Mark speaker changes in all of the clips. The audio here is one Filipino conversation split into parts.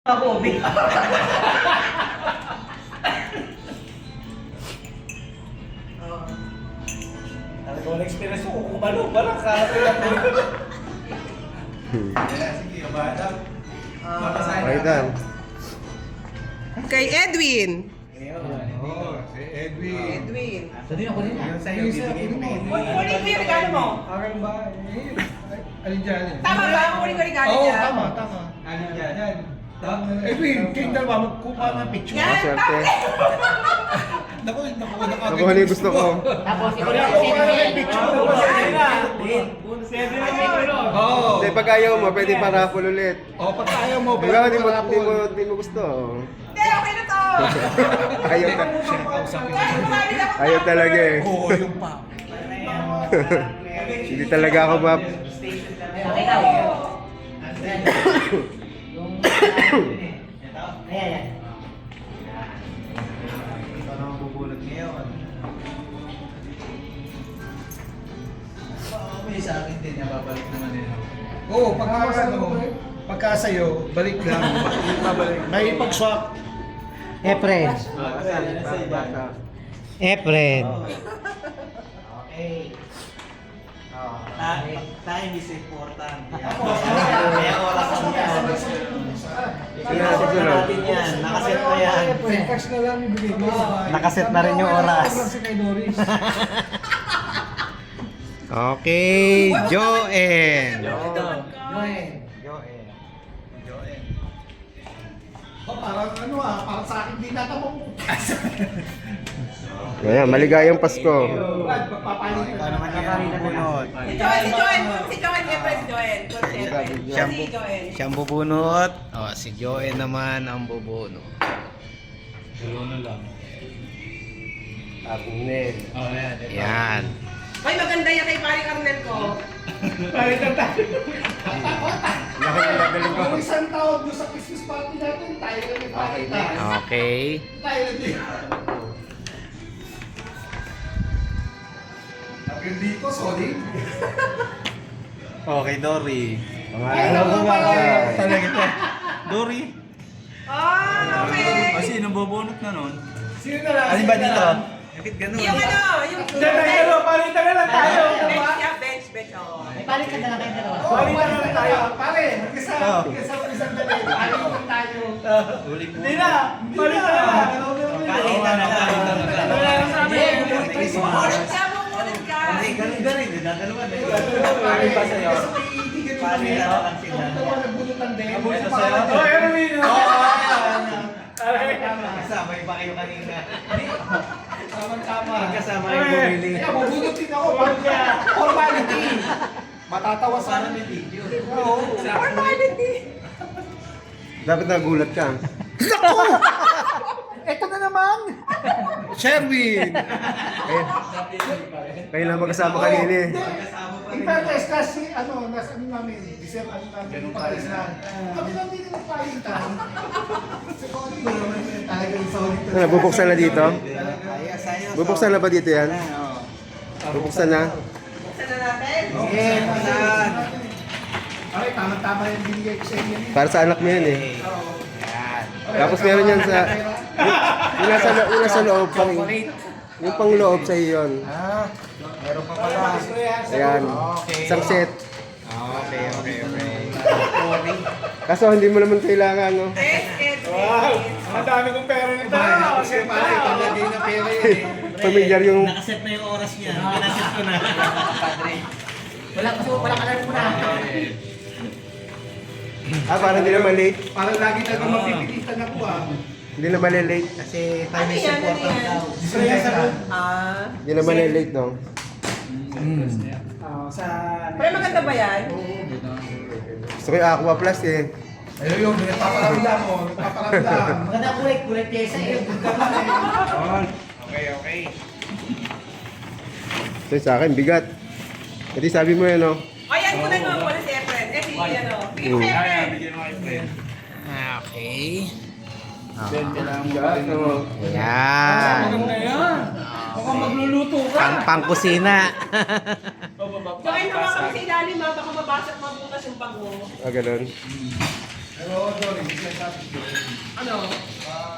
Speaker 1: Ako, big. Ano experience ko kung ano, parang kalapit lang po. Sige, madam.
Speaker 2: Madam.
Speaker 3: Kay Edwin.
Speaker 1: Oo, si Edwin.
Speaker 3: Edwin.
Speaker 1: Sabi ako nila. Yung sa'yo, bibigay ko na
Speaker 3: Kunin ko yung regalo mo.
Speaker 1: Akin ba? Alin dyan?
Speaker 3: Tama ba? Kunin ko yung regalo
Speaker 1: Oo,
Speaker 3: niya.
Speaker 1: tama. Alin dyan? Yan. Edwin, kayong dalawa, magkuha ng picture.
Speaker 3: Yan.
Speaker 2: Swerte.
Speaker 1: Naku,
Speaker 2: Nakuha na yung gusto ko.
Speaker 4: Tapos ikaw
Speaker 1: Kaya
Speaker 4: na
Speaker 1: ako para may picture. Oo.
Speaker 2: Hindi, pag ayaw mo, pwede pa-raffle ulit.
Speaker 1: O, pag ayaw mo,
Speaker 2: Di ba, di mo gusto.
Speaker 3: Hindi, okay na to.
Speaker 2: Ayaw,
Speaker 3: Kumamit ako.
Speaker 2: ayaw talaga eh.
Speaker 1: Oo, yung pa.
Speaker 2: Hindi talaga ako map.
Speaker 4: Ikaw. Ayan.
Speaker 1: Ito na ang bubulot ngayon. May sa akin din, nababalik naman nila. Oo, pagka sa'yo, balik lang. May pag-swap.
Speaker 4: Efren. Efren.
Speaker 1: Okay.
Speaker 5: Time is important.
Speaker 1: Kaya
Speaker 5: oras ang
Speaker 2: Sino na susunod?
Speaker 5: natin yan. Nakaset na yan.
Speaker 1: Cash na lang ibigay mo.
Speaker 5: Nakaset na rin yung oras.
Speaker 1: Si kay Doris.
Speaker 4: Okay, Joen.
Speaker 1: Parang ano parang sa akin din natamong.
Speaker 2: Ayan, maligayang Pasko.
Speaker 1: Magpapalit
Speaker 5: Ikaw naman yung bubunot.
Speaker 3: Si Joen. Si Joen, Efren, si Joen. Siya si Joen.
Speaker 4: Siya ang bubunot. Oh, si Joen naman ang bubunot.
Speaker 2: Abunel.
Speaker 4: Yan.
Speaker 3: Ay, maganda yan kay paring Arnel ko.
Speaker 1: Kung isang tawag doon sa Christmas party natin, tayo lang yung pakita.
Speaker 4: Okay.
Speaker 1: Tayo lang din. Yung dito, solid.
Speaker 5: Okay, Dory.
Speaker 2: Pangalan ko nga.
Speaker 5: Talaga ito. Dory.
Speaker 3: Ah, okay.
Speaker 5: Sino bubunot na nun?
Speaker 1: Sino na lang?
Speaker 5: Alin ba dito? Bakit ganun?
Speaker 3: Yung ano, yung...
Speaker 1: Palitan na lang tayo.
Speaker 3: Bench niya, bench, oh.
Speaker 4: Palit ka na lang kayo dalawa.
Speaker 1: Palitan na lang tayo. Pare, mag-isa isang dali. Palitan tayo.
Speaker 5: Huli po.
Speaker 1: Hindi na. Palitan na lang.
Speaker 5: Palitan na lang.
Speaker 1: Wala lang sabi.
Speaker 3: Bumunod ka, bumunod ka.
Speaker 5: Galing. Dadalawa na yun.
Speaker 1: Pare,
Speaker 5: pa sa'yo?
Speaker 1: Palitan
Speaker 5: na lang sila.
Speaker 1: Nagbunutan din.
Speaker 5: Ito sa'yo?
Speaker 1: Oh, Erwin.
Speaker 5: Kasama yung ba kayo kanina?
Speaker 1: Tama-tama.
Speaker 5: Kasama yung bumili.
Speaker 1: Kaya mabunutin ako. Formality. Matatawa sa
Speaker 5: Para may video.
Speaker 1: Oo.
Speaker 3: Formality.
Speaker 2: Dapat nagulat ka.
Speaker 1: Ito na naman. Sherwin.
Speaker 2: Kayo lang magkasama kanina eh.
Speaker 1: Ipertest kasi nasa namin, December namin pag-test na. Kami lang din yung palitan. Sa Cody naman talaga yung solid.
Speaker 2: Ano, bubuksan na dito?
Speaker 5: Sa'yo.
Speaker 2: Bubuksan na ba dito yan? Bubuksan na?
Speaker 3: Buksan na natin.
Speaker 5: Sige, buksan.
Speaker 1: Okay, tama-tama yung binigay ko sa inyo.
Speaker 2: Para sa anak mo yan eh.
Speaker 5: Yan.
Speaker 2: Tapos meron yan sa... Yung nasa loob, yung pang loob sa iyo yun.
Speaker 5: Meron pa pala.
Speaker 2: Ayan.
Speaker 5: Okay.
Speaker 2: Isang set.
Speaker 5: Okay.
Speaker 2: Kaso hindi mo naman kailangan, no?
Speaker 1: Ang dami kong pera nito. Kasi pare, talagay na pera eh.
Speaker 2: Familiar yung...
Speaker 5: Nakaset na yung oras niya. Pinaset ko na.
Speaker 4: Wala ka na muna.
Speaker 2: Parang hindi naman late.
Speaker 1: Parang lagi na kong mapipilitan ako
Speaker 2: Hindi naman late.
Speaker 5: Kasi time is important daw.
Speaker 2: Hindi naman late, no?
Speaker 1: Sa...
Speaker 3: Pero maganda ba yan?
Speaker 2: Gusto ko yung Aqua Plus eh.
Speaker 1: Ayun yung nagpaparamdam mo. Nagpaparamdam.
Speaker 4: Maganda kulit pyesa eh.
Speaker 5: Okay.
Speaker 2: So sa akin, bigat. Kasi sabi mo yun, no?
Speaker 3: O yan, kunan mo muna si Efren. Eh, si ano. Bigyan mo kay Efren.
Speaker 4: Okay.
Speaker 2: Bigat, no?
Speaker 4: Yan.
Speaker 1: Maganda yan. Mukhang magluluto ka.
Speaker 4: Pang-kusina.
Speaker 3: Join naman kami sa ilalim ha. Baka mabasag mabukas yung pag mo.
Speaker 2: Ganun.
Speaker 1: Pero Dory, siya sabi ko.
Speaker 3: Ano?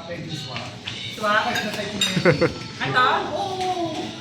Speaker 1: Pwede swak.
Speaker 3: Swak?
Speaker 1: Kahit na tayo kumain.
Speaker 3: Ito?